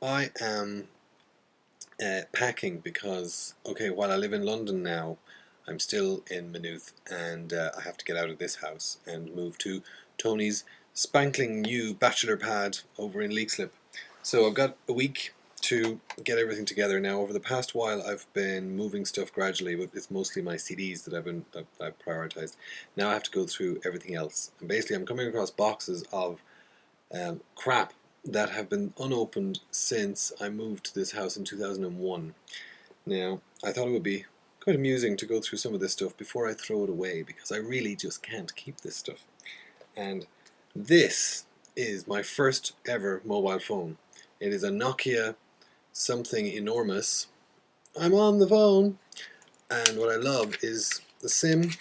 I am packing because, okay, while I live in London now, I'm still in Maynooth and I have to get out of this house and move to Tony's spankling new bachelor pad over in Leixlip. So I've got a week to get everything together now. Over the past while, I've been moving stuff gradually, but it's mostly my CDs that I've prioritized. Now I have to go through everything else, and basically I'm coming across boxes of crap that have been unopened since I moved to this house in 2001. Now, I thought it would be quite amusing to go through some of this stuff before I throw it away, because I really just can't keep this stuff. And this is my first ever mobile phone. It is a Nokia something enormous. I'm on the phone, and what I love is the SIM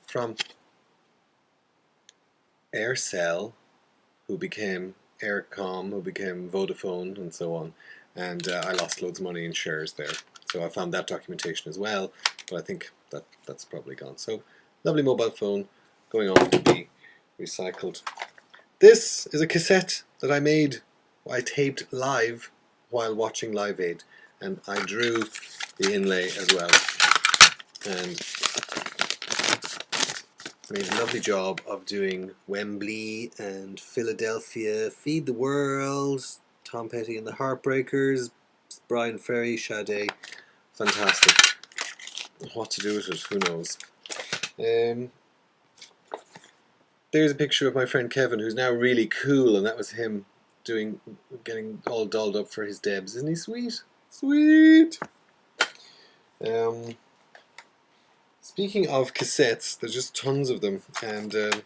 from Aircell, who became Aircom, who became Vodafone, and so on. And I lost loads of money in shares there. So I found that documentation as well, but I think that's probably gone. So, lovely mobile phone going on to be recycled. This is a cassette that I taped live while watching Live Aid, and I drew the inlay as well. And made a lovely job of doing Wembley and Philadelphia, Feed the World, Tom Petty and the Heartbreakers, Brian Ferry, Sade. Fantastic. What to do with it, who knows. There's a picture of my friend Kevin, who's now really cool, and that was him getting all dolled up for his Debs. Isn't he sweet? Sweet! Speaking of cassettes, there's just tons of them, and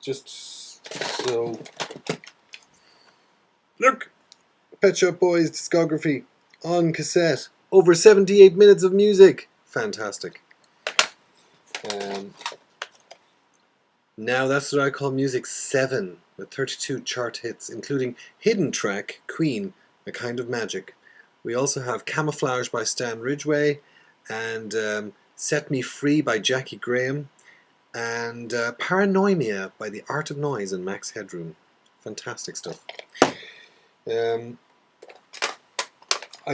just so... Look! Pet Shop Boys discography on cassette. Over 78 minutes of music. Fantastic. Now that's what I call Music 7, with 32 chart hits, including Hidden Track, Queen, A Kind of Magic. We also have Camouflage by Stan Ridgway, and Set Me Free by Jackie Graham, and Paranoia by The Art of Noise and Max Headroom. Fantastic stuff. I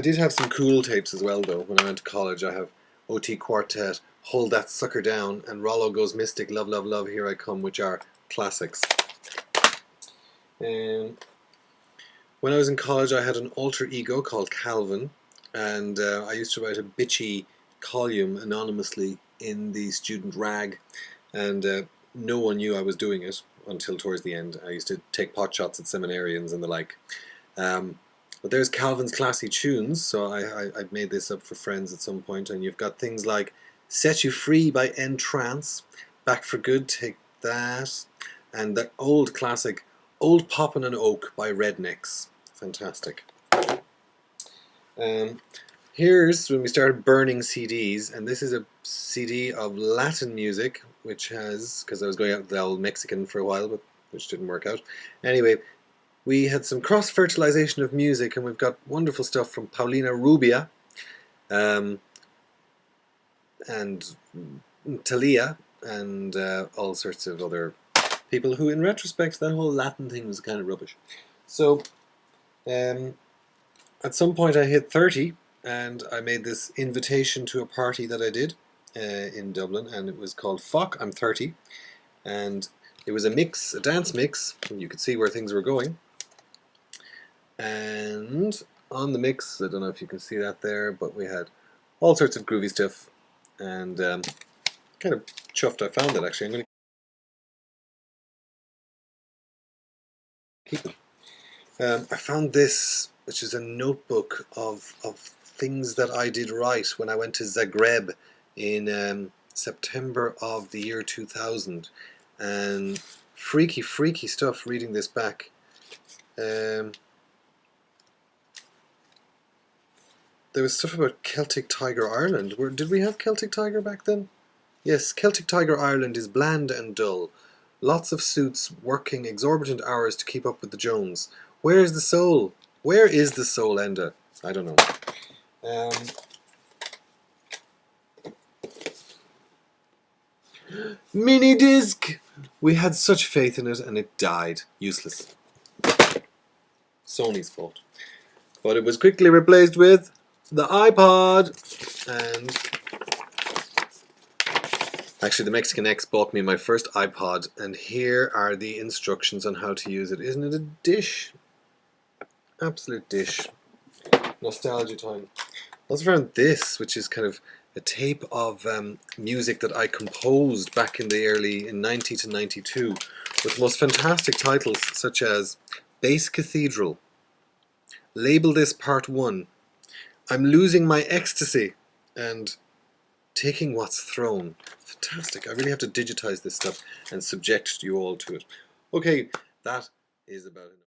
did have some cool tapes as well, though. When I went to college, I have OT Quartet, Hold That Sucker Down, and Rollo Goes Mystic, Love, Love, Love, Here I Come, which are classics. When I was in college, I had an alter ego called Calvin, and I used to write a bitchy column anonymously in the student rag, and no one knew I was doing it until towards the end. I used to take pot shots at seminarians and the like. But there's Calvin's Classy Tunes, so I made this up for friends at some point, and you've got things like Set You Free by Entrance, Back for Good, Take That, and the old classic Old Poppin' and Oak by Rednecks. Fantastic. Here's when we started burning CDs, and this is a CD of Latin music, which has, because I was going out with the old Mexican for a while, but which didn't work out. Anyway, we had some cross-fertilization of music, and we've got wonderful stuff from Paulina Rubia, and Thalia, and all sorts of other people who, in retrospect, that whole Latin thing was kind of rubbish. So, at some point I hit 30, and I made this invitation to a party that I did in Dublin, and it was called Fuck, I'm 30, and it was a mix, a dance mix, and you could see where things were going. And on the mix, I don't know if you can see that there, but we had all sorts of groovy stuff, and kind of chuffed I found it, actually. I'm going to keep it. I found this, which is a notebook of things that I did right when I went to Zagreb in September of the year 2000, and freaky stuff reading this back. There was stuff about Celtic Tiger Ireland. Did we have Celtic Tiger back then? Yes, Celtic Tiger Ireland is bland and dull. Lots of suits working exorbitant hours to keep up with the Jones. Where is the soul? Where is the soul, Enda? I don't know. Mini disc! We had such faith in it, and it died. Useless. Sony's fault. But it was quickly replaced with the iPod. And actually the Mexican ex bought me my first iPod, and here are the instructions on how to use it. Isn't it a dish? Absolute dish. Nostalgia time. I also found this, which is kind of a tape of music that I composed back in the in 90 to 92, with the most fantastic titles such as Bass Cathedral, Label This Part 1, I'm Losing My Ecstasy, and Taking What's Thrown. Fantastic. I really have to digitize this stuff and subject you all to it. Okay, that is about it.